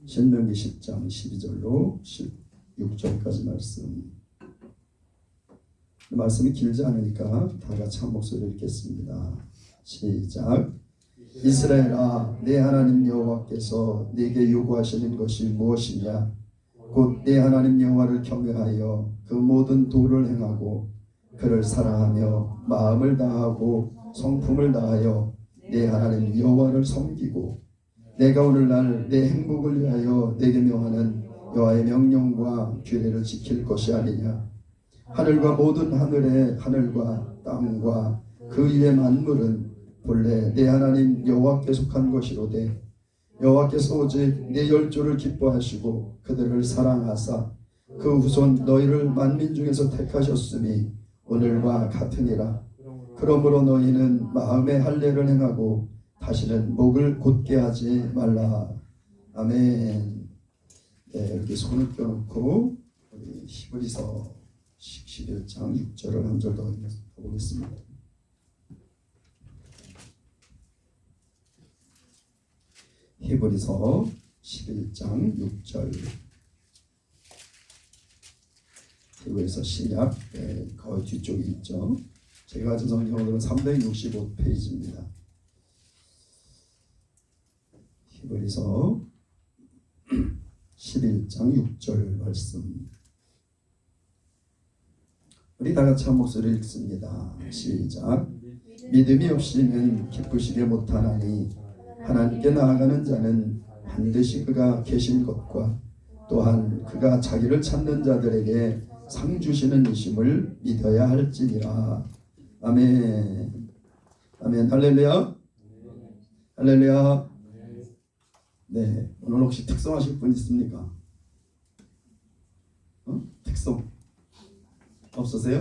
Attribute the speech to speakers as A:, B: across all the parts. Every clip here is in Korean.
A: 신명기 10장 12절로 16절까지 말씀. 말씀이 길지 않으니까 다 같이 한 목소리로 읽겠습니다. 시작. 이스라엘아, 내 하나님 여호와께서 네게 요구하시는 것이 무엇이냐? 곧 내 하나님 여호와를 경외하여 그 모든 도를 행하고 그를 사랑하며 마음을 다하고 성품을 다하여 내 하나님 여호와를 섬기고 내가 오늘날 내 행복을 위하여 내게 명하는 여호와의 명령과 규례를 지킬 것이 아니냐. 하늘과 모든 하늘의 하늘과 땅과 그 위의 만물은 본래 내 하나님 여호와께 속한 것이로되 여호와께서 오직 내 열조를 기뻐하시고 그들을 사랑하사 그 후손 너희를 만민 중에서 택하셨으니 오늘과 같으니라. 그러므로 너희는 마음의 할례를 행하고 다시는 목을 곧게 하지 말라. 아멘. 네, 이렇게 손을 껴놓고 우리 히브리서 11장 6절을 한 절 더 보겠습니다. 히브리서 11장 6절. 히브리서 신약 거의 뒤쪽에 있죠. 제가 가진 성경으로는 365페이지입니다. 히브리서 11장 6절 말씀. 우리 다 같이 한 목소리를 읽습니다. 시작. 믿음이 없이는 기쁘시게 못하나니 하나님께 나아가는 자는 반드시 그가 계신 것과 또한 그가 자기를 찾는 자들에게 상 주시는 이심을 믿어야 할지니라. 아멘. 아멘. 할렐루야. 할렐루야. 네, 오늘 혹시 특성하실 분 있습니까? 특성 없으세요?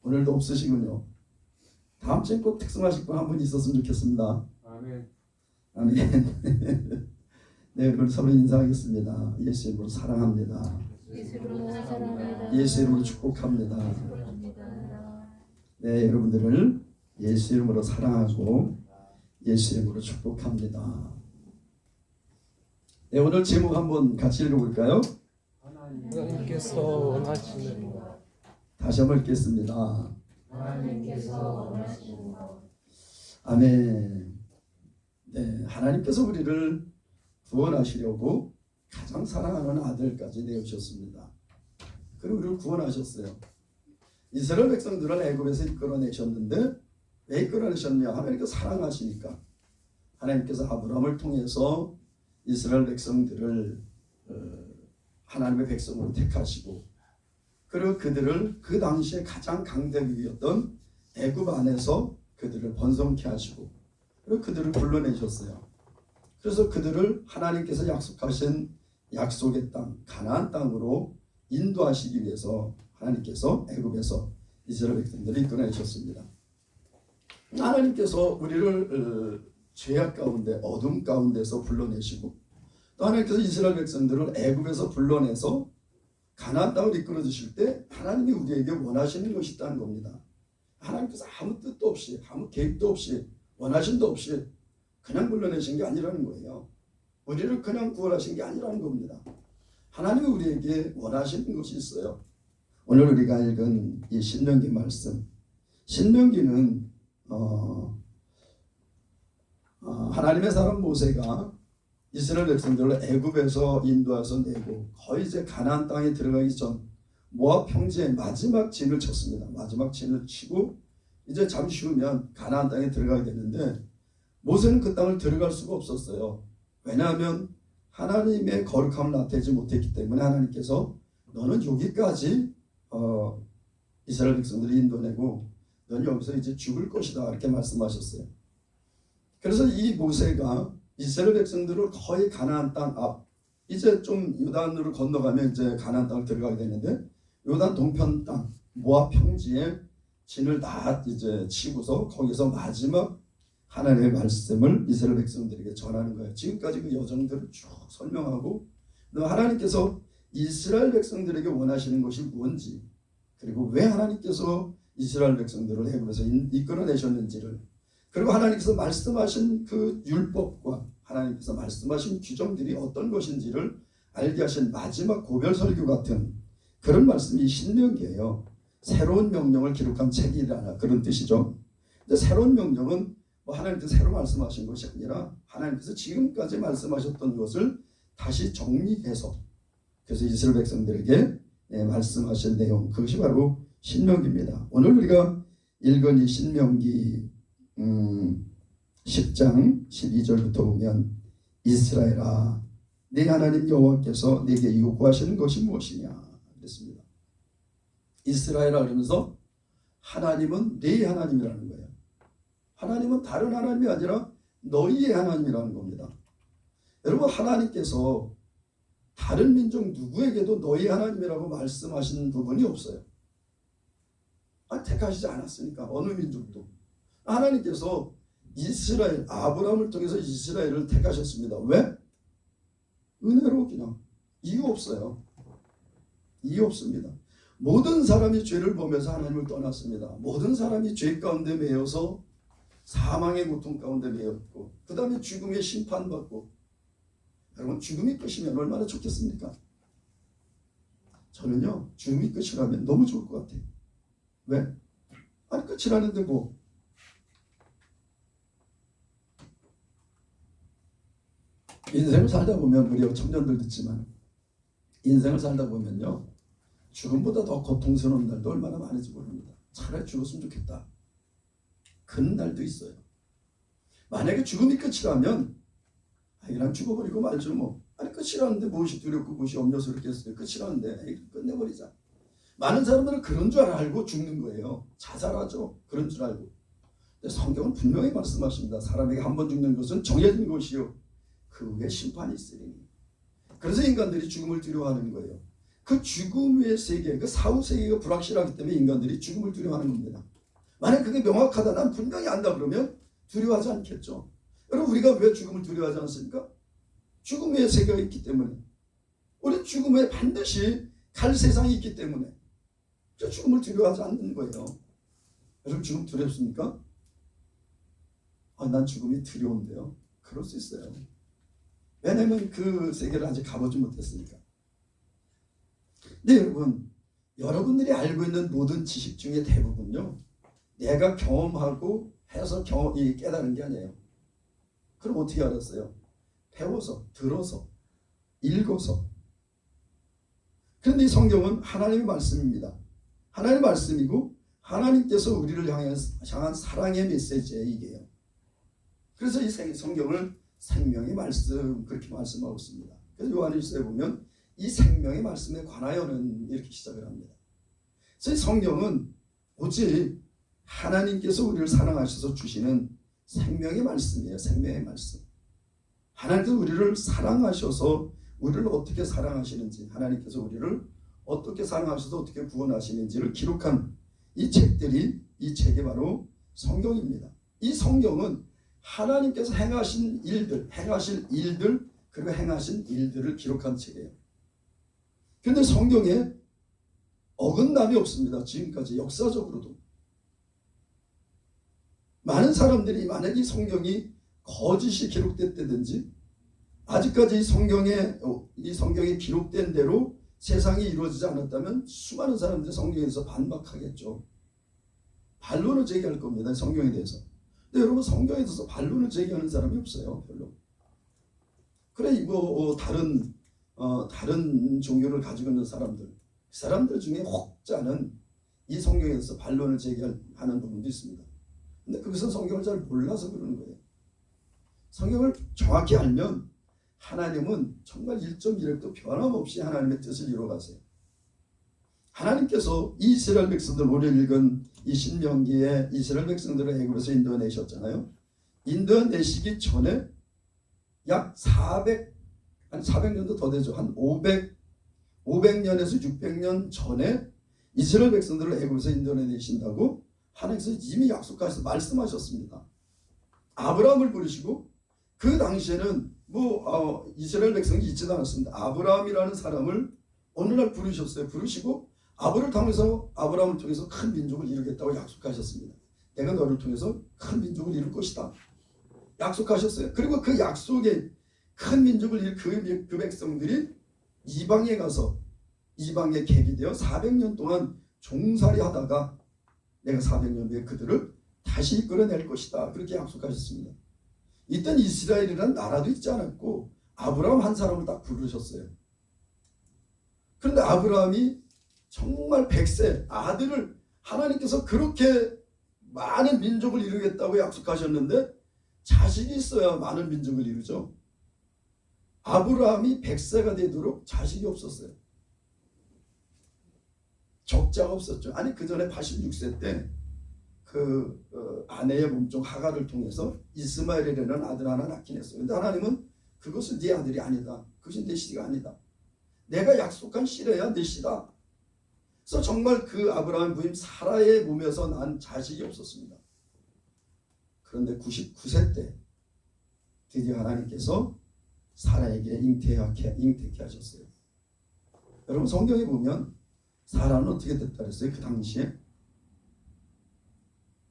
A: 오늘도 없으시군요. 다음 주에 꼭 특성하실 분 한 분 있었으면 좋겠습니다.
B: 아멘.
A: 아멘. 네, 우리 서로 인사하겠습니다. 예수 이름으로 사랑합니다. 예수 이름으로 축복합니다. 네, 여러분들을 예수 이름으로 사랑하고 예수 이름으로 축복합니다. 네, 오늘 제목 한번 같이 읽어볼까요?
B: 하나님께서 원하시는 것.
A: 다시 한번 읽겠습니다.
B: 하나님께서 원하시는 것.
A: 아멘. 네, 하나님께서 우리를 구원하시려고 가장 사랑하는 아들까지 내어주셨습니다. 그리고 우리를 구원하셨어요. 이스라엘 백성들은 애굽에서 이끌어내셨는데 왜 이끌어내셨냐? 하나님께서 사랑하시니까. 하나님께서 아브라함을 통해서 이스라엘 백성들을 하나님의 백성으로 택하시고 그리고 그들을 그 당시에 가장 강대국이었던 애굽 안에서 그들을 번성케 하시고 그리고 그들을 불러내셨어요. 그래서 그들을 하나님께서 약속하신 약속의 땅 가나안 땅으로 인도하시기 위해서 하나님께서 애굽에서 이스라엘 백성들을 이끌어내셨습니다. 하나님께서 우리를 죄악 가운데 어둠 가운데서 불러내시고 또 하나님께서 이스라엘 백성들을 애굽에서 불러내서 가나안 땅을 이끌어 주실 때 하나님이 우리에게 원하시는 것이 있다는 겁니다. 하나님께서 아무 뜻도 없이 아무 계획도 없이 원하심도 없이 그냥 불러내신 게 아니라는 거예요. 우리를 그냥 구원하신 게 아니라는 겁니다. 하나님이 우리에게 원하시는 것이 있어요. 오늘 우리가 읽은 이 신명기 말씀, 신명기는 하나님의 사람 모세가 이스라엘 백성들을 애굽에서 인도해서 내고 거의 이제 가나안 땅에 들어가기 전 모압 평지에 마지막 진을 쳤습니다. 마지막 진을 치고 이제 잠시 후면 가나안 땅에 들어가게 됐는데 모세는 그 땅을 들어갈 수가 없었어요. 왜냐하면 하나님의 거룩함을 나타내지 못했기 때문에 하나님께서 너는 여기까지 이스라엘 백성들을 인도내고 너는 여기서 이제 죽을 것이다 이렇게 말씀하셨어요. 그래서 이 모세가 이스라엘 백성들을 거의 가나안 땅 앞 이제 좀 요단으로 건너가면 이제 가나안 땅을 들어가게 되는데 요단 동편 땅 모압 평지에 진을 다 이제 치고서 거기서 마지막 하나님의 말씀을 이스라엘 백성들에게 전하는 거예요. 지금까지 그 여정들을 쭉 설명하고 하나님께서 이스라엘 백성들에게 원하시는 것이 뭔지 그리고 왜 하나님께서 이스라엘 백성들을 애굽에서 이끌어내셨는지를 그리고 하나님께서 말씀하신 그 율법과 하나님께서 말씀하신 규정들이 어떤 것인지를 알게 하신 마지막 고별 설교 같은 그런 말씀이 신명기예요. 새로운 명령을 기록한 책이라 그런 뜻이죠. 근데 새로운 명령은 뭐 하나님께서 새로 말씀하신 것이 아니라 하나님께서 지금까지 말씀하셨던 것을 다시 정리해서 그래서 이스라엘 백성들에게 말씀하신 내용, 그것이 바로 신명기입니다. 오늘 우리가 읽은 이 신명기 10장 12절부터 보면 이스라엘아 네 하나님 여호와께서 네게 요구하시는 것이 무엇이냐 그랬습니다. 이스라엘아 그러면서 하나님은 네 하나님이라는 거예요. 하나님은 다른 하나님이 아니라 너희의 하나님이라는 겁니다. 여러분, 하나님께서 다른 민족 누구에게도 너희 하나님이라고 말씀하시는 부분이 없어요. 택하시지 않았으니까 어느 민족도. 하나님께서 이스라엘, 아브라함을 통해서 이스라엘을 택하셨습니다. 왜? 은혜로 그냥. 이유 없어요. 이유 없습니다. 모든 사람이 죄를 범해서 하나님을 떠났습니다. 모든 사람이 죄 가운데 매여서 사망의 고통 가운데 매였고 그 다음에 죽음의 심판받고. 여러분, 죽음이 끝이면 얼마나 좋겠습니까? 저는요, 죽음이 끝이라면 너무 좋을 것 같아요. 왜? 아니, 끝이라는데 뭐. 인생을 살다 보면, 우리 청년들 듣지만 인생을 살다 보면요, 죽음보다 더 고통스러운 날도 얼마나 많은지 모릅니다. 차라리 죽었으면 좋겠다 그런 날도 있어요. 만약에 죽음이 끝이라면 난 죽어버리고 말죠 뭐. 아니, 끝이라는데 무엇이 두렵고 무엇이 염려스럽겠어요. 끝이라는데 끝내버리자. 많은 사람들은 그런 줄 알고 죽는 거예요. 자살하죠. 그런 줄 알고. 근데 성경은 분명히 말씀하십니다. 사람에게 한 번 죽는 것은 정해진 것이요 그 후에 심판이 있으리니. 그래서 인간들이 죽음을 두려워하는 거예요. 그 죽음의 세계, 그 사후 세계가 불확실하기 때문에 인간들이 죽음을 두려워하는 겁니다. 만약 그게 명확하다, 난 분명히 안다 그러면 두려워하지 않겠죠. 여러분, 우리가 왜 죽음을 두려워하지 않습니까? 죽음의 세계가 있기 때문에. 우리 죽음에 반드시 갈 세상이 있기 때문에 죽음을 두려워하지 않는 거예요. 여러분, 죽음 두렵습니까? 난 죽음이 두려운데요. 그럴 수 있어요. 왜냐하면 그 세계를 아직 가보지 못했으니까. 근데 여러분, 여러분들이 알고 있는 모든 지식 중에 대부분요, 내가 경험하고 해서 깨달은 게 아니에요. 그럼 어떻게 알았어요? 배워서, 들어서, 읽어서. 그런데 이 성경은 하나님의 말씀입니다. 하나님의 말씀이고 하나님께서 우리를 향한 사랑의 메시지예요, 이게요. 그래서 이 성경을 생명의 말씀, 그렇게 말씀하고 있습니다. 그래서 요한일서에 보면 이 생명의 말씀에 관하여는 이렇게 시작을 합니다. 그래서 이 성경은 오직 하나님께서 우리를 사랑하셔서 주시는 생명의 말씀이에요. 생명의 말씀. 하나님께서 우리를 사랑하셔서 우리를 어떻게 사랑하시는지, 하나님께서 우리를 어떻게 사랑하셔서 어떻게 구원하시는지를 기록한 이 책들이, 이 책이 바로 성경입니다. 이 성경은 하나님께서 행하신 일들, 행하실 일들, 그리고 행하신 일들을 기록한 책이에요. 그런데 성경에 어긋남이 없습니다. 지금까지 역사적으로도. 많은 사람들이 만약 이 성경이 거짓이 기록됐다든지 아직까지 이 성경에 기록된 대로 세상이 이루어지지 않았다면 수많은 사람들이 성경에서 반박하겠죠. 반론을 제기할 겁니다. 성경에 대해서. 근데 여러분, 성경에 대해서 반론을 제기하는 사람이 없어요. 별로. 그래, 이거 다른 종교를 가지고 있는 사람들 중에 혹자는 이 성경에 대해서 반론을 제기하는 부분도 있습니다. 근데 그것은 성경을 잘 몰라서 그러는 거예요. 성경을 정확히 알면 하나님은 정말 1.1획도 변함없이 하나님의 뜻을 이루어가세요. 하나님께서 이스라엘 백성들, 오늘 읽은 이 신명기에 이스라엘 백성들을 애굽에서 인도내셨잖아요. 인도내시기 전에 약 400년도 더 되죠. 한 500년에서 600년 전에 이스라엘 백성들을 애굽에서 인도내신다고 하나님께서 이미 약속하셔서 말씀하셨습니다. 아브라함을 부르시고, 그 당시에는 이스라엘 백성이 있지도 않았습니다. 아브라함이라는 사람을 어느 날 부르셨어요. 부르시고 아브라함을 통해서 큰 민족을 이루겠다고 약속하셨습니다. 내가 너를 통해서 큰 민족을 이룰 것이다. 약속하셨어요. 그리고 그 약속에 큰 민족을 이룰 그 백성들이 이방에 가서 이방에 객이 되어 400년 동안 종살이 하다가 내가 400년 후에 그들을 다시 이끌어낼 것이다. 그렇게 약속하셨습니다. 이땐 이스라엘이라는 나라도 있지 않았고 아브라함 한 사람을 딱 부르셨어요. 그런데 아브라함이 정말 100세 아들을 하나님께서 그렇게 많은 민족을 이루겠다고 약속하셨는데 자식이 있어야 많은 민족을 이루죠. 아브라함이 100세가 되도록 자식이 없었어요. 적자가 없었죠. 아니 그 전에 86세 때 그 아내의 몸종 하갈을 통해서 이스마엘이라는 아들 하나 낳긴 했어요. 근데 하나님은 그것은 네 아들이 아니다. 그것이 내 씨가 아니다. 내가 약속한 씨래야 내 씨다. 그래서 정말 그 아브라함 부인 사라의 몸에서 난 자식이 없었습니다. 그런데 99세 때 드디어 하나님께서 사라에게 잉태케 하셨어요. 여러분 성경에 보면 사라는 어떻게 됐다 그랬어요? 그 당시에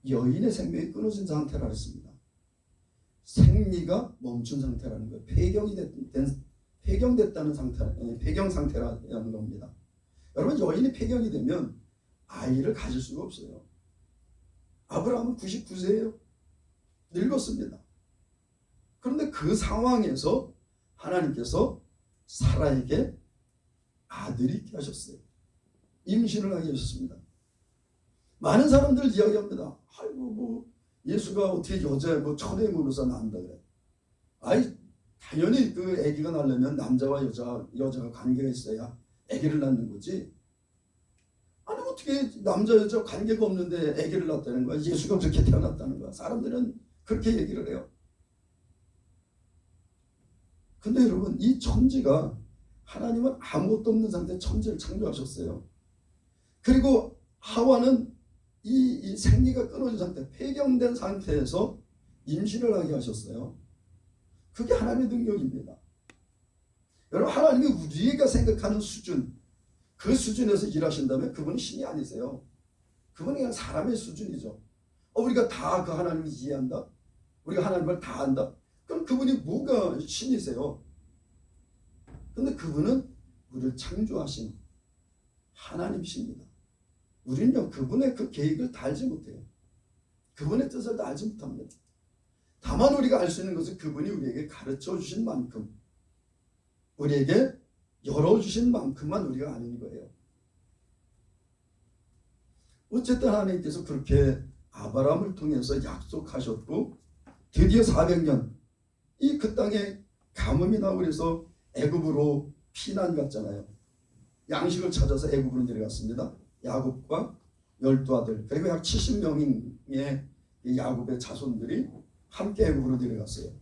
A: 여인의 생명이 끊어진 상태라 그랬습니다. 생리가 멈춘 상태라는 거예요. 폐경됐다는 상태, 폐경 상태라는 겁니다. 여러분 여인이 폐경이 되면 아이를 가질 수가 없어요. 아브라함은 99세예요. 늙었습니다. 그런데 그 상황에서 하나님께서 사라에게 아들이 있게 하셨어요. 임신을 하게 하셨습니다. 많은 사람들 이야기합니다. 아이고 뭐 예수가 어떻게 여자 천의 몸에서 난다 그래. 아이 당연히 그 아기가 나려면 남자와 여자가 관계가 있어야 아기를 낳는 거지. 아니 어떻게 남자 여자 관계가 없는데 아기를 낳았다는 거야. 예수가 그렇게 태어났다는 거야. 사람들은 그렇게 얘기를 해요. 근데 여러분 이 천지가 하나님은 아무것도 없는 상태에 천지를 창조하셨어요. 그리고 하와는 이 생리가 끊어진 상태, 폐경된 상태에서 임신을 하게 하셨어요. 그게 하나님의 능력입니다. 여러분 하나님이 우리가 생각하는 수준, 그 수준에서 일하신다면 그분은 신이 아니세요. 그분은 그냥 사람의 수준이죠. 우리가 다 그 하나님을 이해한다? 우리가 하나님을 다 안다? 그럼 그분이 뭐가 신이세요? 근데 그분은 우리를 창조하신 하나님이십니다. 우리는요 그분의 그 계획을 다 알지 못해요. 그분의 뜻을 다 알지 못합니다. 다만 우리가 알 수 있는 것은 그분이 우리에게 가르쳐 주신 만큼, 우리에게 열어주신 만큼만 우리가 아는 거예요. 어쨌든 하나님께서 그렇게 아브라함을 통해서 약속하셨고 드디어 400년 이 그 땅에 가뭄이 나고 그래서 애굽으로 피난 갔잖아요. 양식을 찾아서 애굽으로 내려갔습니다. 야곱과 12아들 그리고 약 70명의 야곱의 자손들이 함께 애굽으로 내려갔어요.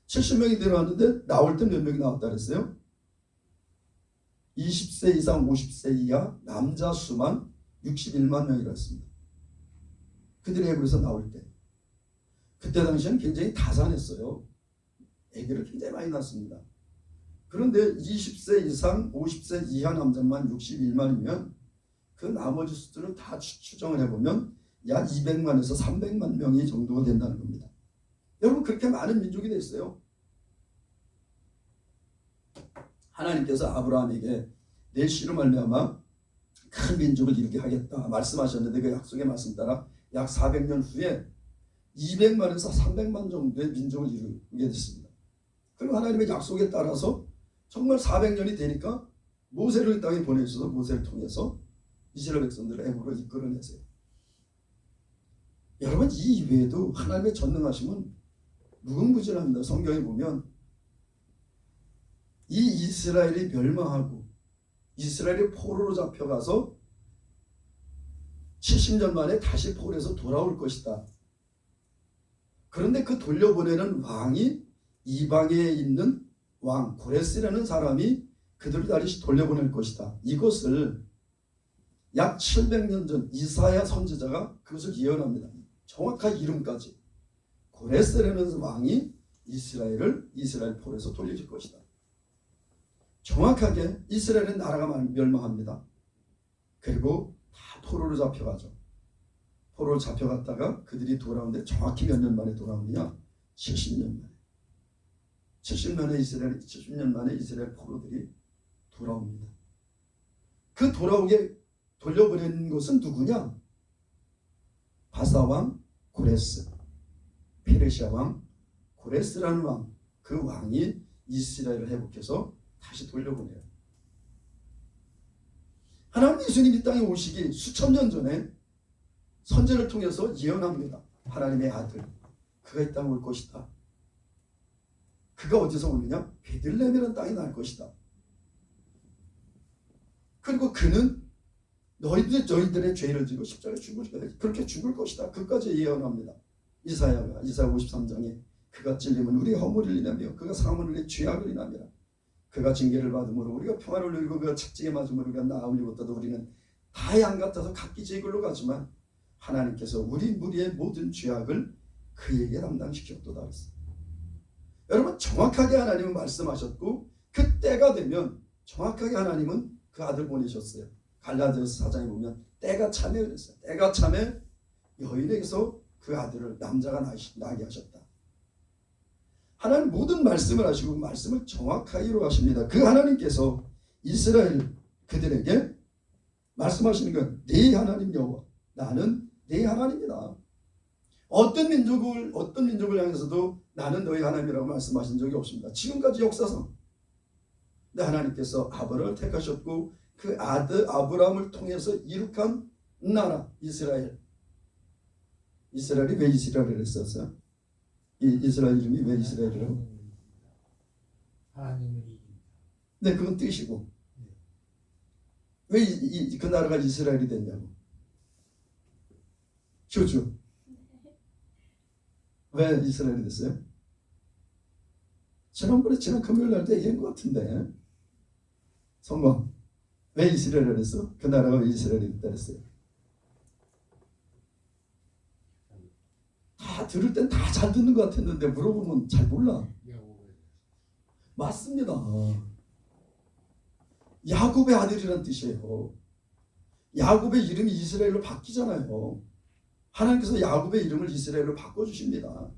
A: 70명이 내려왔는데 나올 때 몇 명이 나왔다 그랬어요? 20세 이상 50세 이하 남자 수만 61만 명이라 했습니다. 그들이 애굽에서 나올 때 그때 당시에는 굉장히 다산했어요. 아기를 굉장히 많이 낳습니다. 그런데 20세 이상 50세 이하 남자만 61만이면 그 나머지 수들을 다 추정을 해보면 약 200만에서 300만 명이 정도가 된다는 겁니다. 여러분 그렇게 많은 민족이 됐어요. 하나님께서 아브라함에게 내 씨로 말미암아 큰 민족을 이루게 하겠다 말씀하셨는데 그 약속의 말씀 따라 약 400년 후에 200만에서 300만 정도의 민족을 이루게 됐습니다. 그리고 하나님의 약속에 따라서 정말 400년이 되니까 모세를 땅에 보내주셔서 모세를 통해서 이스라엘 백성들을 애굽으로 이끌어내세요. 여러분 이 이외에도 하나님의 전능하심은 무궁무진합니다. 성경에 보면 이 이스라엘이 멸망하고 이스라엘이 포로로 잡혀가서 70년 만에 다시 포로에서 돌아올 것이다. 그런데 그 돌려보내는 왕이 이방에 있는 왕 고레스라는 사람이 그들을 다시 돌려보낼 것이다. 이것을 약 700년 전 이사야 선지자가 그것을 예언합니다. 정확한 이름까지. 고레스라는 왕이 이스라엘 포로에서 돌려질 것이다. 정확하게 이스라엘의 나라가 멸망합니다. 그리고 다 포로로 잡혀가죠. 포로 포로로 잡혀갔다가 그들이 돌아오는데 정확히 몇 년 만에 돌아오느냐? 70년 만에. 70년 만에 이스라엘 포로들이 돌아옵니다. 그 돌아오게 돌려보낸 것은 누구냐? 바사왕 고레스, 페르시아 왕 고레스라는 왕, 그 왕이 이스라엘을 회복해서 다시 돌려보내요. 하나님 예수님 이 땅에 오시기 수천 년 전에 선제를 통해서 예언합니다. 하나님의 아들, 그가 이 땅에 올 것이다. 그가 어디서 오느냐? 베들레헴이라는 땅에 날 것이다. 그리고 그는 너희들의 죄를 지고 십자가에 그렇게 죽을 것이다. 그까지 예언합니다. 이사야 53장에 그가 찔림은 우리의 허물을 인하며 그가 상함은 우리의 죄악을 인하며 그가 징계를 받음으로 우리가 평화를 누리고 그가 채찍에 맞음으로 우리가 나음을 입었다도 우리는 다 양 같아서 각기 제 길로 가지만 하나님께서 우리 무리의 모든 죄악을 그에게 담당시켰도다 그랬습니다. 여러분, 정확하게 하나님은 말씀하셨고 그 때가 되면 정확하게 하나님은 그 아들 보내셨어요. 갈라디아서 4장에 보면 때가 차매 그랬어요. 때가 차매 여인에게서 그 아들을 남자가 나게 하셨다. 하나님 모든 말씀을 하시고 말씀을 정확하게 이루어가십니다. 그 하나님께서 이스라엘 그들에게 말씀하시는 건 네 하나님 여호와, 나는 네 하나님이다. 어떤 민족을 향해서도 나는 너희 하나님이라고 말씀하신 적이 없습니다. 지금까지 역사상. 근데 하나님께서 아브라함을 택하셨고 그 아들 아브라함을 통해서 이룩한 나라 이스라엘. 이스라엘이 왜 이스라엘을 했었어요? 이스라엘 이름이 왜 이스라엘이라고?
C: 하나님을 이긴다.
A: 네, 그건 뜻이고. 왜 그 나라가 이스라엘이 됐냐고. 교주. 왜 이스라엘이 됐어요? 지난 금요일 날도 얘기한 것 같은데. 성광. 왜 이스라엘을 했어? 그 나라가 왜 이스라엘이 됐다 그랬어요? 다 들을 땐 다 잘 듣는 것 같았는데 물어보면 잘 몰라. 맞습니다. 야곱의 아들이란 뜻이에요. 야곱의 이름이 이스라엘로 바뀌잖아요. 하나님께서 야곱의 이름을 이스라엘로 바꿔주십니다.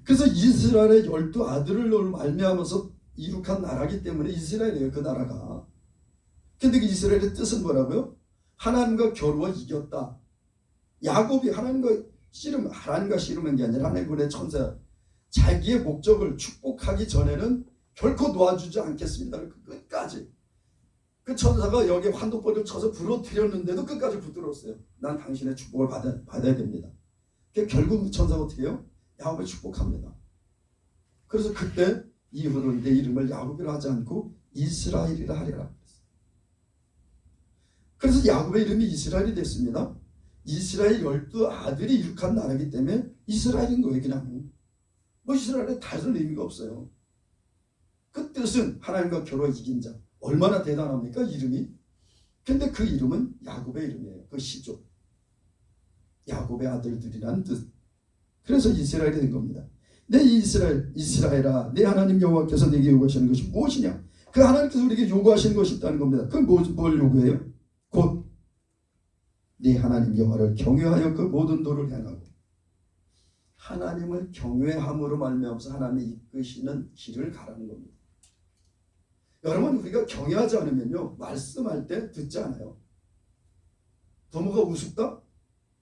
A: 그래서 이스라엘의 12아들을 말미암아서 이룩한 나라기 때문에 이스라엘이에요. 그 나라가. 근데 그 이스라엘의 뜻은 뭐라고요? 하나님과 겨루어 이겼다. 야곱이 하나님과 씨름한 게 아니라 하나님의 천사, 자기의 목적을 축복하기 전에는 결코 놓아주지 않겠습니다. 끝까지. 그 천사가 여기에 환도벌을 쳐서 부러뜨렸는데도 끝까지 붙들었어요. 난 당신의 축복을 받아야 됩니다. 결국 천사가 어떻게 해요? 야곱을 축복합니다. 그래서 그때 이후로는 내 이름을 야곱이라 하지 않고 이스라엘이라 하리라. 그래서 야곱의 이름이 이스라엘이 됐습니다. 이스라엘 12아들이 이룩한 나라이기 때문에 이스라엘인 거예요. 그냥 뭐 이스라엘에 다른 의미가 없어요. 그 뜻은 하나님과 겨루어 이긴 자. 얼마나 대단합니까? 이름이. 근데 그 이름은 야곱의 이름이에요. 그 시족. 야곱의 아들들이라는 뜻. 그래서 이스라엘이 된 겁니다. 내 이스라엘아, 내 하나님 여호와께서 내게 요구하시는 것이 무엇이냐? 그 하나님께서 우리에게 요구하시는 것이 있다는 겁니다. 그건 뭘 요구해요? 곧 네 하나님 여호와를 경외하여 그 모든 도를 행하고, 하나님을 경외함으로 말미암아서 하나님이 이끄시는 길을 가라는 겁니다. 여러분, 우리가 경외하지 않으면요, 말씀할 때 듣지 않아요. 부모가 우습다?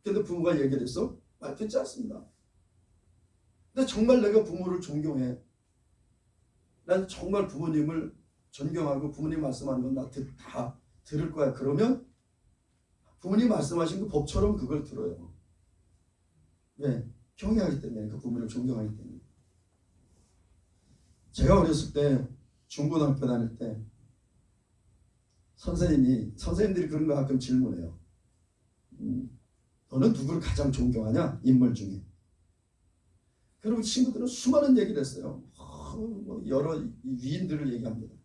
A: 근데 부모가 얘기를 했어? 말 듣지 않습니다. 근데 정말 내가 부모를 존경해. 난 정말 부모님을 존경하고 부모님 말씀하는 건 나 다 들을 거야. 그러면 부모님 말씀하신 그 법처럼 그걸 들어요. 왜? 경외하기 때문에, 그 부모를 존경하기 때문에. 제가 어렸을 때 중고등학교 다닐 때 선생님들이 그런 거 가끔 질문해요. 너는 누구를 가장 존경하냐? 인물 중에. 그러면 친구들은 수많은 얘기를 했어요. 여러 위인들을 얘기합니다.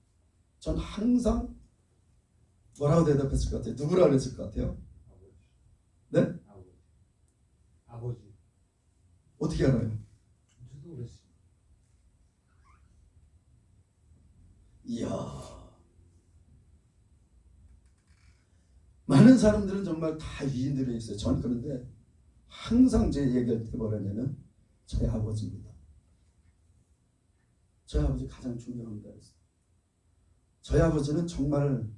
A: 전 항상 뭐라고 대답했을 것 같아요? 누구라고 했을 것 같아요? 네?
C: 아버지.
A: 어떻게 알아요?
C: 저도 그랬어요.
A: 이야. 많은 사람들은 정말 다 위인들이 있어요. 전 그런데 항상 제 얘기할 때 뭐라냐면 저희 아버지입니다. 저희 아버지 가장 중요합니다. 저희 아버지는 정말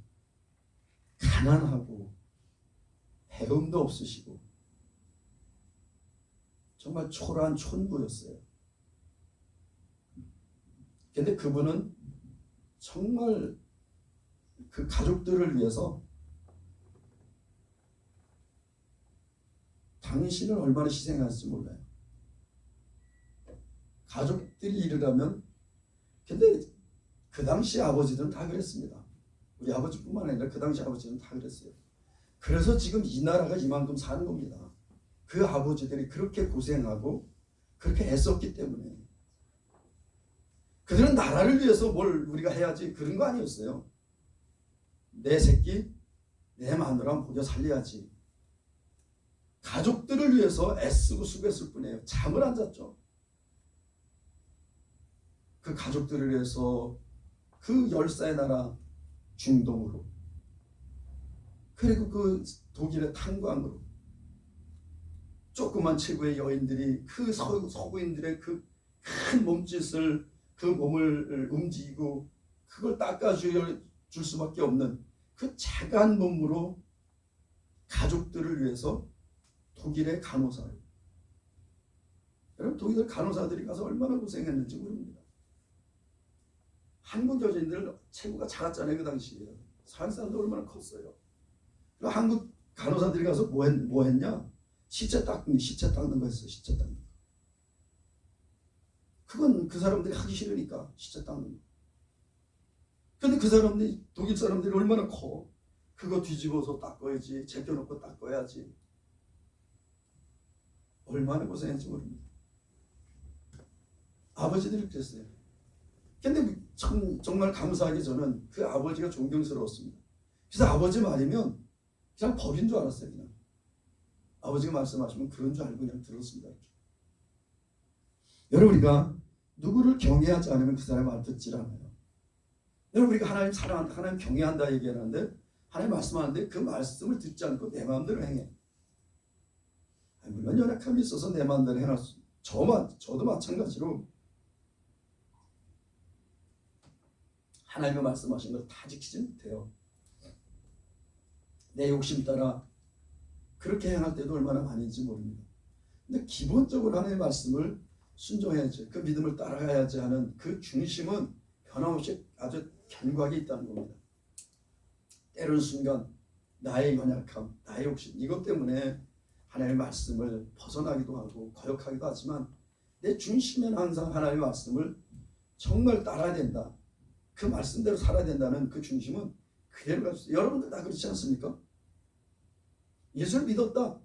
A: 가난하고 배움도 없으시고 정말 초라한 촌부였어요. 근데 그분은 정말 그 가족들을 위해서 당신을 얼마나 희생하실지 몰라요. 가족들이 이르라면, 근데 그 당시 아버지들은 다 그랬습니다. 우리 아버지뿐만 아니라 그 당시 아버지는 다 그랬어요. 그래서 지금 이 나라가 이만큼 사는 겁니다. 그 아버지들이 그렇게 고생하고 그렇게 애썼기 때문에. 그들은 나라를 위해서 뭘 우리가 해야지 그런 거 아니었어요. 내 새끼, 내 마누라 먹여 살려야지. 가족들을 위해서 애쓰고 수고했을 뿐이에요. 잠을 안 잤죠. 그 가족들을 위해서 그 10살의 나라 중동으로, 그리고 그 독일의 탄광으로 조그만 체구의 여인들이 그 서구인들의 그 큰 몸짓을, 그 몸을 움직이고 그걸 닦아줄 수밖에 없는 그 작은 몸으로 가족들을 위해서 독일의 간호사를, 여러분 독일 간호사들이 가서 얼마나 고생했는지 모릅니다. 한국 여자인들 체구가 작았잖아요. 그 당시에 살살도 얼마나 컸어요. 한국 간호사들이 가서 뭐 했냐? 시체 닦는 거 했어요. 시체 닦는 거. 그건 그 사람들이 하기 싫으니까 시체 닦는 거. 근데 그 사람들이, 독일 사람들이 얼마나 커. 그거 뒤집어서 닦아야지, 제껴놓고 닦아야지. 얼마나 고생했는지 모릅니다. 아버지들이 그랬어요. 근데 정말 감사하게 저는 그 아버지가 존경스러웠습니다. 그래서 아버지 말이면 그냥 법인 줄 알았어요. 그냥 아버지가 말씀하시면 그런 줄 알고 그냥 들었습니다. 이렇게. 여러분, 우리가 누구를 경외하지 않으면 그 사람의 말 듣질 않아요. 여러분, 우리가 하나님 사랑한다, 하나님 경외한다 얘기하는데, 하나님 말씀하는데 그 말씀을 듣지 않고 내 마음대로 행해. 물론 연약함이 있어서 내 마음대로 해놨어. 저도 마찬가지로 하나님의 말씀하신 걸 다 지키지 못해요. 내 욕심 따라 그렇게 행할 때도 얼마나 많은지 모릅니다. 근데 기본적으로 하나님의 말씀을 순종해야지, 그 믿음을 따라가야지 하는 그 중심은 변함없이 아주 견고하게 있다는 겁니다. 때로는 순간 나의 연약함, 나의 욕심, 이것 때문에 하나님의 말씀을 벗어나기도 하고 거역하기도 하지만 내 중심에는 항상 하나님의 말씀을 정말 따라야 된다. 그 말씀대로 살아야 된다는 그 중심은 그대로 가지고 있어요. 여러분들 다 그렇지 않습니까? 예수를 믿었다.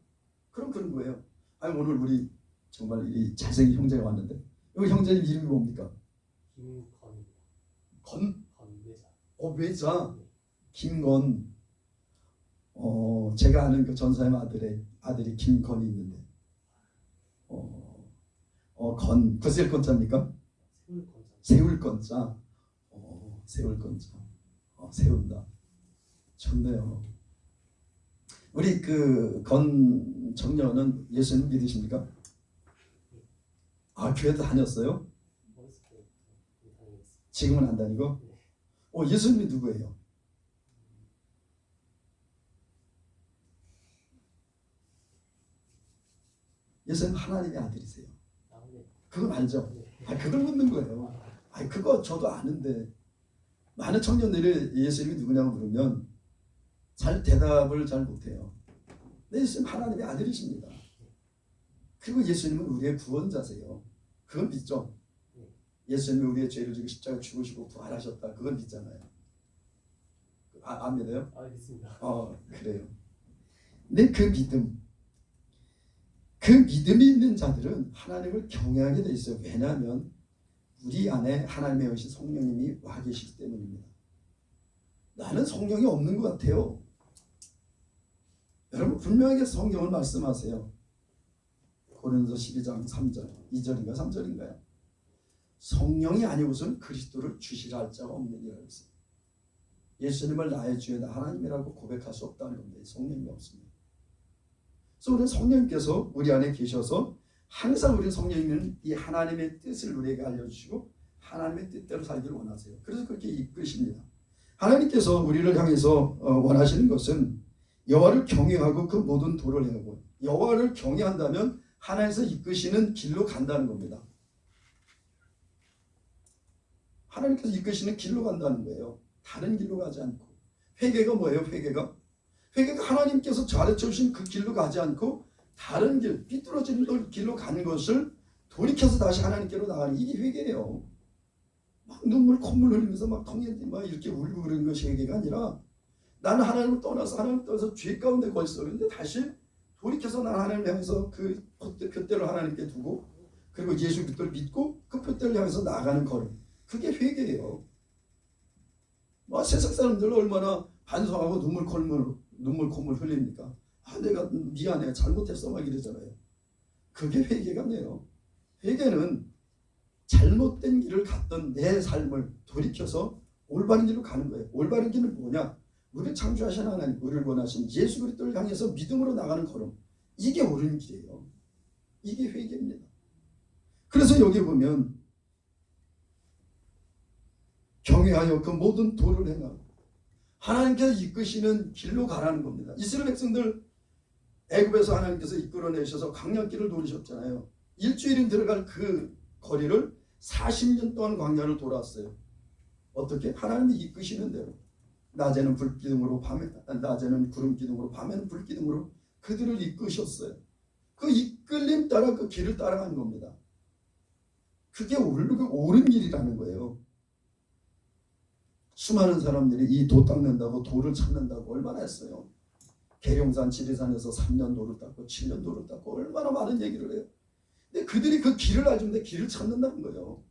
A: 그럼 그런 거예요. 아니, 오늘 우리 정말 이 잘생긴 형제가 왔는데, 여기 형제님 이름이 뭡니까? 김건. 외자. 김건. 제가 아는 그 전사님 아들이 김건이 있는데, 구슬 건자입니까? 세울 건자. 세울 건자. 세운다. 좋네요. 우리 그 건 청년은 예수님 믿으십니까? 아, 교회도 다녔어요? 지금은 안 다니고? 예수님이 누구예요? 예수님 하나님의 아들이세요. 그건 알죠? 그걸 묻는 거예요. 그거 저도 아는데, 많은 청년들이 예수님이 누구냐고 물으면 대답을 잘 못해요. 근데 예수님 하나님의 아들이십니다. 그리고 예수님은 우리의 구원자세요. 그건 믿죠? 예수님이 우리의 죄를 지고 십자가에 죽으시고 부활하셨다. 그건 믿잖아요. 안 믿어요?
B: 믿습니다.
A: 그래요. 근데 그 믿음이 있는 자들은 하나님을 경외하게 돼 있어요. 왜냐하면 우리 안에 하나님의 여신 성령님이 와 계시기 때문입니다. 나는 성령이 없는 것 같아요. 여러분, 분명하게 성경을 말씀하세요. 고린도서 12장 3절, 2절인가 3절인가요? 성령이 아니고선 그리스도를 주시라 할 자가 없느니라 했어요. 예수님을 나의 주여 하나님이라고 고백할 수 없다는 겁니다. 성령이 없습니다. 그래서 우리 성령님께서 우리 안에 계셔서 항상 우리 성령님은 이 하나님의 뜻을 우리에게 알려주시고 하나님의 뜻대로 살기를 원하세요. 그래서 그렇게 이끄십니다. 하나님께서 우리를 향해서 원하시는 것은 여호와를 경외하고 그 모든 도를 행하고, 여호와를 경외한다면 하나님께서 이끄시는 길로 간다는 겁니다. 하나님께서 이끄시는 길로 간다는 거예요. 다른 길로 가지 않고. 회개가 뭐예요? 회개가 하나님께서 가르쳐 주신 그 길로 가지 않고 다른 길, 삐뚤어진 길로 가는 것을 돌이켜서 다시 하나님께로 나가는, 이게 회개예요. 막 눈물 콧물 흘리면서 막 통해지 막 이렇게 울고 그러는 것이 회개가 아니라, 나는 하나님을 떠나서 죄 가운데 거했어. 그런데 다시 돌이켜서 나는 하나님을 향해서 그 표대를 하나님께 두고, 그리고 예수 그리스도를 믿고 그 표대를 향해서 나아가는 걸음, 그게 회개예요. 뭐 세상 사람들 얼마나 반성하고 눈물 콧물 흘립니까? 아, 내가 미안해, 잘못했어 막 이러잖아요. 그게 회개가 아니에요. 회개는 잘못된 길을 갔던 내 삶을 돌이켜서 올바른 길로 가는 거예요. 올바른 길은 뭐냐? 우리를 창조하신 하나님, 우리를 원하신 예수 그리스도를 향해서 믿음으로 나가는 걸음, 이게 옳은 길이에요. 이게 회개입니다. 그래서 여기 보면 경외하여 그 모든 도를 행하고, 하나님께서 이끄시는 길로 가라는 겁니다. 이스라엘 백성들 애굽에서 하나님께서 이끌어내셔서 광야길을 노리셨잖아요. 일주일인 들어갈 그 거리를 40년 동안 광야를 돌았어요. 어떻게? 하나님이 이끄시는 대로. 낮에는 불기둥으로, 낮에는 구름기둥으로, 밤에는 불기둥으로 그들을 이끄셨어요. 그 이끌림 따라 그 길을 따라가는 겁니다. 그게 옳은 길이라는 거예요. 수많은 사람들이 이 도 닦는다고, 도를 찾는다고 얼마나 했어요. 계룡산, 지리산에서 3년 도를 닦고 7년 도를 닦고 얼마나 많은 얘기를 해요. 근데 그들이 그 길을 알는데 길을 찾는다는 거예요.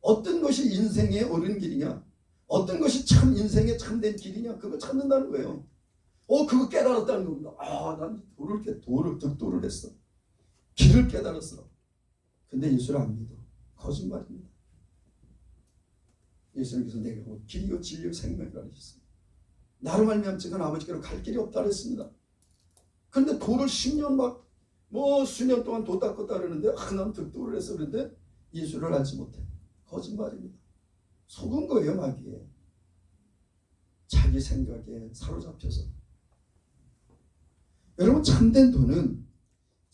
A: 어떤 것이 인생의 옳은 길이냐, 어떤 것이 참 인생의 참된 길이냐, 그거 찾는다는 거예요. 그거 깨달았다는 겁니다. 난 득도를 했어. 길을 깨달았어. 근데 예수를 안 믿어. 거짓말입니다. 예수님께서 내가 길이요 진리요 생명이라 하셨습니다. 나로 말미암아 지금 아버지께로 갈 길이 없다 그랬습니다. 그런데 도를 10년 수년 동안 도 닦았다 그러는데 난 득도를 해서 그런데 예수를 알지 못해. 거짓말입니다. 속은 거예요, 마귀에. 자기 생각에 사로잡혀서. 여러분, 참된 도는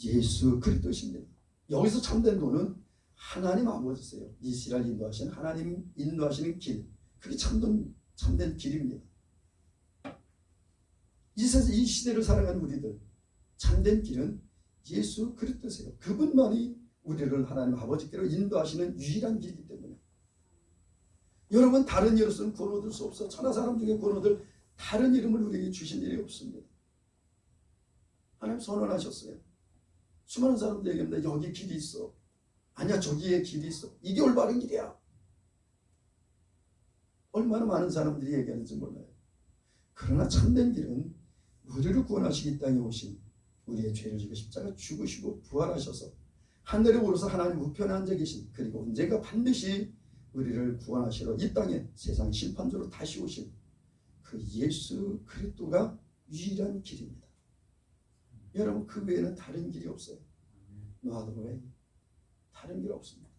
A: 예수 그리스도십니다. 여기서 참된 도는 하나님 아버지세요. 이스라엘 인도하시는 하나님 인도하시는 길, 그게 참된 길입니다. 이 시대를 살아가는 우리들, 참된 길은 예수 그리스도세요. 그분만이 우리를 하나님 아버지께로 인도하시는 유일한 길이기 때문에. 여러분, 다른 이름으로서는 구원 얻을 수 없어. 천하 사람 중에 구원 얻을 다른 이름을 우리에게 주신 일이 없습니다. 하나님 선언하셨어요. 수많은 사람들 얘기합니다. 여기 길이 있어. 아니야, 저기에 길이 있어. 이게 올바른 길이야. 얼마나 많은 사람들이 얘기하는지 몰라요. 그러나 참된 길은 우리를 구원하시기 땅에 오신, 우리의 죄를 지고 십자가 죽으시고 부활하셔서 하늘에 오르서 하나님 우편에 앉아 계신, 그리고 언젠가 반드시 우리를 구원하시러 이 땅에 세상 심판조로 다시 오신 그 예수 그리스도가 유일한 길입니다. 여러분, 그 외에는 다른 길이 없어요. 노아도 외에 다른 길 없습니다.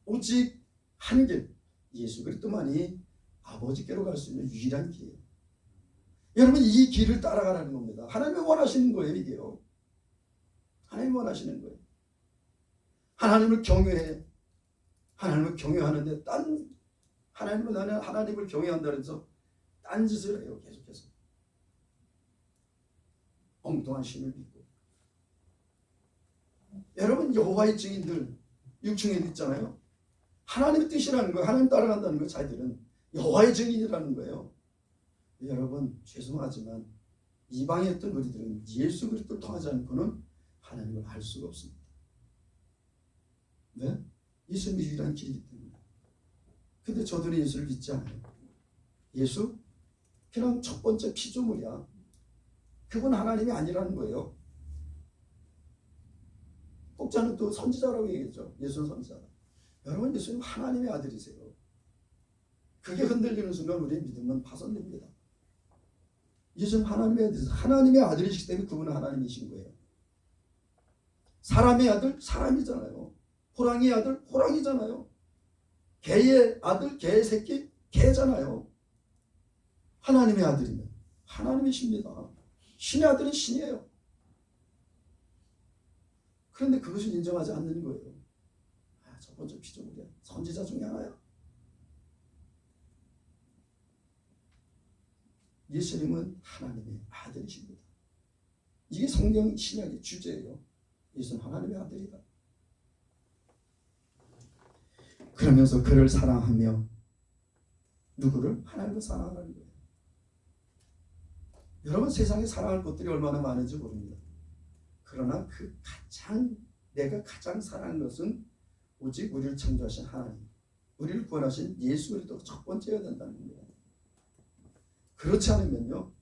A: 오직 한 길, 예수 그리스도만이 아버지께로 갈 수 있는 유일한 길이에요. 여러분, 이 길을 따라가라는 겁니다. 하나님이 원하시는 거예요, 이게요. 하나님이 원하시는 거예요. 하나님을 경외해. 하나님을 경외하는데 나는 하나님을 경외한다 그래서 딴짓을 해요, 계속해서. 엉뚱한 신을 믿고. 여러분, 여호와의 증인들 6층에 있잖아요. 하나님의 뜻이라는 거예요. 하나님 따라간다는 거예요. 자기들은 여호와의 증인이라는 거예요. 여러분, 죄송하지만 이방에 있던 우리들은 예수 그리스도를 통하지 않고는 하나님을 알 수가 없습니다. 네? 예수님이 유일한 길이기 때문에. 근데 저들은 예수를 믿지 않아요. 예수? 그냥 첫 번째 피조물이야. 그건 하나님이 아니라는 거예요. 꼭자는 또 선지자라고 얘기했죠. 예수는 선지자다. 여러분, 예수님 하나님의 아들이세요. 그게 흔들리는 순간 우리의 믿음은 파손됩니다. 예수는 하나님의 아들이시기 때문에 그분은 하나님이신 거예요. 사람의 아들 사람이잖아요. 호랑이의 아들 호랑이잖아요. 개의 아들 개의 새끼 개잖아요. 하나님의 아들이면 하나님이십니다. 신의 아들은 신이에요. 그런데 그것을 인정하지 않는 거예요. 첫 번째 피조물이야. 선지자 중에 하나야. 예수님은 하나님의 아들이십니다. 이게 성경 신약의 주제예요. 예수는 하나님의 아들이다. 그러면서 그를 사랑하며 누구를? 하나님을 사랑하는 거예요. 여러분 세상에 사랑할 것들이 얼마나 많은지 모릅니다. 그러나 내가 가장 사랑하는 것은 오직 우리를 창조하신 하나님, 우리를 구원하신 예수 그리스도가 첫 번째여야 된다는 겁니다. 그렇지 않으면요,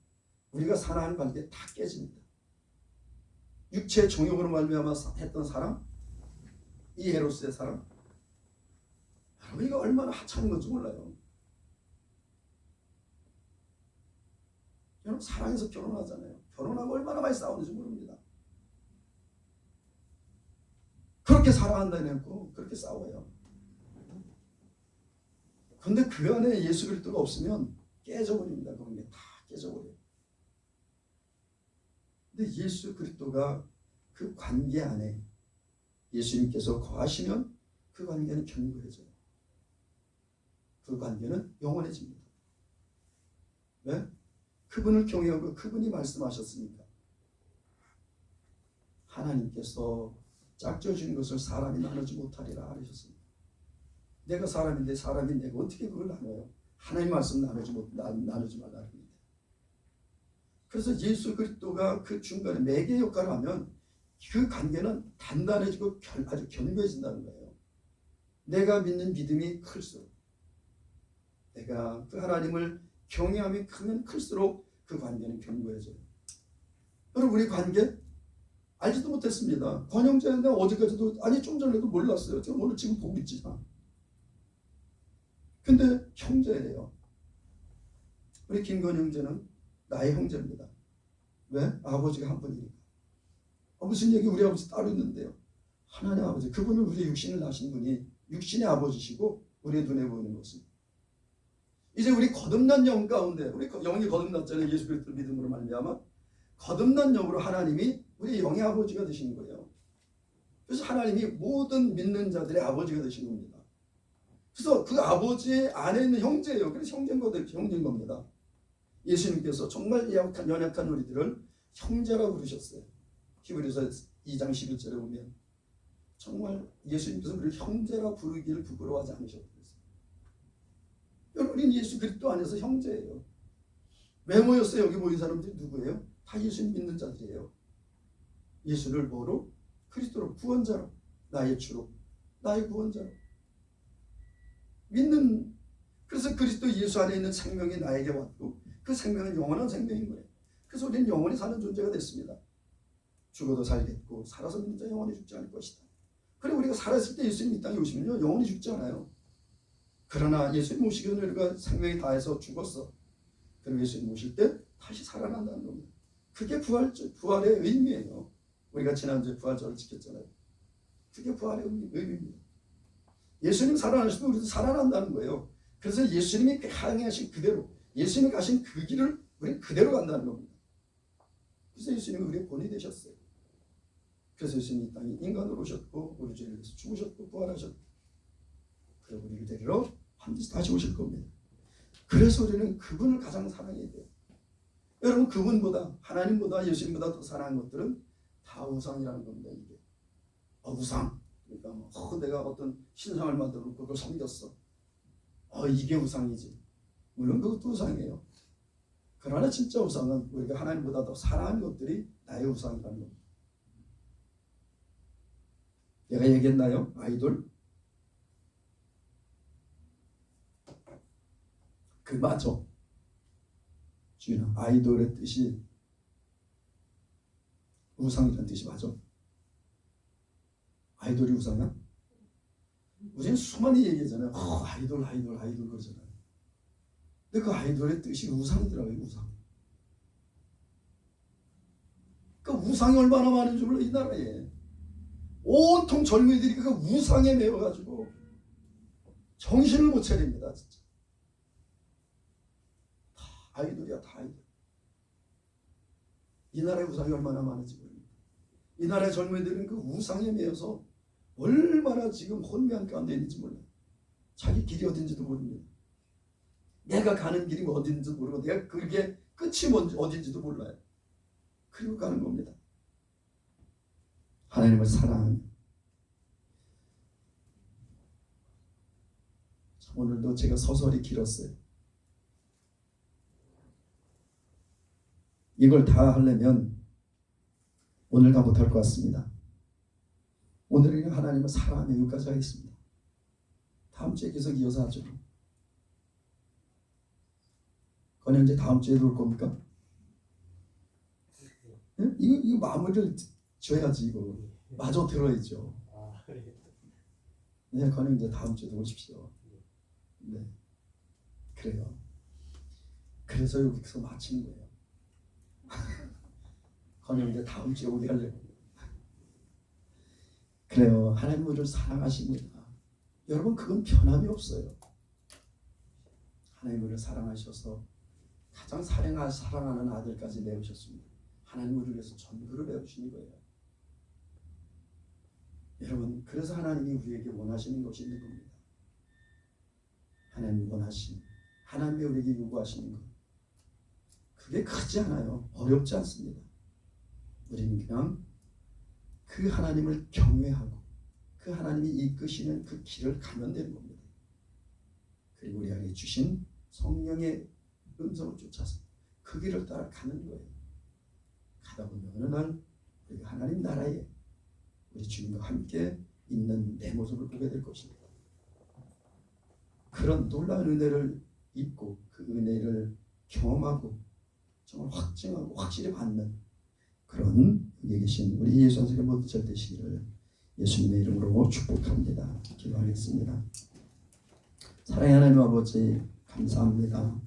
A: 우리가 사랑하는 관계 다 깨집니다. 육체의 정욕으로 말미암아 했던 사랑, 이 에로스의 사랑, 여러분 이거 얼마나 하찮은 건지 몰라요. 여러분 사랑해서 결혼하잖아요. 결혼하고 얼마나 많이 싸우는지 모릅니다. 그렇게 사랑한다 해놓고 그렇게 싸워요. 그런데 그 안에 예수 그리스도가 없으면 깨져버립니다. 그런 게 다 깨져버려요. 근데 예수 그리스도가 그 관계 안에 예수님께서 거하시면 그 관계는 견고해져요. 그 관계는 영원해집니다. 왜? 그분을 경외하고 그분이 말씀하셨으니까. 하나님께서 짝져진 것을 사람이 나누지 못하리라 하셨습니다. 내가 사람인데 사람이 내가 어떻게 그걸 나눠요? 하나님 말씀 나누지 말라 합니다. 그래서 예수 그리스도가 그 중간에 매개 역할을 하면 그 관계는 단단해지고 아주 견고해진다는 거예요. 내가 믿는 믿음이 클수록, 내가 그 하나님을 경외함이 크면 클수록 그 관계는 견고해져요. 여러분 우리 관계 알지도 못했습니다. 권영재는 어제까지도 좀 전에도 몰랐어요. 제가 오늘 지금 보고 있지만. 근데 형제예요. 우리 김건 형제는 나의 형제입니다. 왜? 아버지가 한 분이니까. 무슨 얘기 우리 아버지 따로 있는데요. 하나님 아버지, 그분은 우리 육신을 낳으신 분이 육신의 아버지시고 우리의 눈에 보이는 것은 이제 우리 거듭난 영 가운데 우리 영이 거듭났잖아요. 예수 그리스도 믿음으로 말미암아 거듭난 영으로 하나님이 우리 영의 아버지가 되신 거예요. 그래서 하나님이 모든 믿는 자들의 아버지가 되신 겁니다. 그래서 그 아버지 안에 있는 형제예요. 그래서 형제인 겁니다. 예수님께서 정말 연약한 우리들을 형제라고 부르셨어요. 히브리서 2장 11절에 보면 정말 예수님께서 우리를 형제라 부르기를 부끄러워하지 않으셨어요. 여러분 우리는 예수 그리스도 안에서 형제예요. 왜 모였어요? 여기 모인 사람들이 누구예요? 다 예수님 믿는 자들이에요. 예수를 뭐로? 그리스도로, 구원자로, 나의 주로, 나의 구원자로 믿는. 그래서 그리스도 예수 안에 있는 생명이 나에게 왔고 그 생명은 영원한 생명인 거예요. 그래서 우리는 영원히 사는 존재가 됐습니다. 죽어도 살겠고 살아서 믿는 자 영원히 죽지 않을 것이다. 그리고 우리가 살았을 때 예수님 이 땅에 오시면요 영원히 죽지 않아요. 그러나 예수님 오시기 전에 우리가 생명이 다해서 죽었어. 그리고 예수님 오실 때 다시 살아난다는 겁니다. 그게 부활의 의미예요. 우리가 지난주에 부활절을 지켰잖아요. 그게 부활의 의미입니다. 예수님 살아나시면 우리도 살아난다는 거예요. 그래서 예수님이 행하신 그대로, 예수님이 가신 그 길을 우리는 그대로 간다는 겁니다. 그래서 예수님이 우리의 본이 되셨어요. 그래서 예수님이 이 땅에 인간으로 오셨고 우리 죄를 위해서 죽으셨고 부활하셨고 그리고 우리를 데리러 반드시 다시 오실 겁니다. 그래서 우리는 그분을 가장 사랑해야 돼요. 여러분 그분보다 하나님보다 예수님보다 더 사랑하는 것들은 다 우상이라는 겁니다. 이게 우상. 그러니까 내가 어떤 신상을 만들어 그걸 섬겼어. 이게 우상이지. 물론 그것도 우상이에요. 그러나 진짜 우상은 우리가 하나님보다 더 사랑하는 것들이 나의 우상이라는 겁니다. 내가 얘기했나요? 아이돌? 그 맞아. 주인아, 아이돌의 뜻이 우상이라는 뜻이 맞아. 아이돌이 우상이야? 우리는 수많이 얘기하잖아요. 아이돌 그러잖아요. 근데 그 아이돌의 뜻이 우상이더라고요. 우상. 그 우상이 얼마나 많은 줄 몰라 이 나라에. 온통 젊은이들이 그 우상에 매여가지고 정신을 못 차립니다. 진짜 다 아이돌이야, 다 아이돌. 이 나라의 우상이 얼마나 많은지 모릅니다. 이 나라의 젊은이들은 그 우상에 매여서 얼마나 지금 혼미한 가운데 있는지 몰라요. 자기 길이 어딘지도 모릅니다. 내가 가는 길이 어딘지도 모르고 내가 그게 끝이 뭔지 어딘지도 몰라요. 그리고 가는 겁니다. 하나님을 사랑하는. 오늘도 제가 서설이 길었어요. 이걸 다 하려면 오늘 다 못할 것 같습니다. 오늘은 하나님을 사랑하며 여기까지 하겠습니다. 다음 주에 계속 이어서 하죠. 그건 이제 다음 주에도 올 겁니까? 예? 이거 마무리를 줘야지. 이거 마저 들어야죠. 네, 그건 이제 다음 주에도 오십시오. 네, 그래요. 그래서 여기서 마치는 거예요. 그건 이제 다음 주에 오게 하려고. 그래요. 하나님 우리를 사랑하십니다. 여러분 그건 변함이 없어요. 하나님 우리를 사랑하셔서 가장 사랑하는 아들까지 내오셨습니다. 하나님 우리를 위해서 전부를 배우시는 거예요. 여러분 그래서 하나님이 우리에게 원하시는 것이 있는 겁니다. 하나님이 원하시는, 하나님이 우리에게 요구하시는 것, 그게 크지 않아요. 어렵지 않습니다. 우리는 그냥 그 하나님을 경외하고 그 하나님이 이끄시는 그 길을 가면 되는 겁니다. 그리고 우리에게 주신 성령의 음성을 쫓아서 그 길을 따라 가는 거예요. 가다 보면 어느 날 우리가 하나님 나라에 우리 주님과 함께 있는 내 모습을 보게 될 것입니다. 그런 놀라운 은혜를 입고 그 은혜를 경험하고 정말 확증하고 확실히 받는 그런 여기 계신 우리 예수 선생님 모두 잘 되시기를 예수님의 이름으로 축복합니다. 기도하겠습니다. 사랑의 하나님 아버지 감사합니다.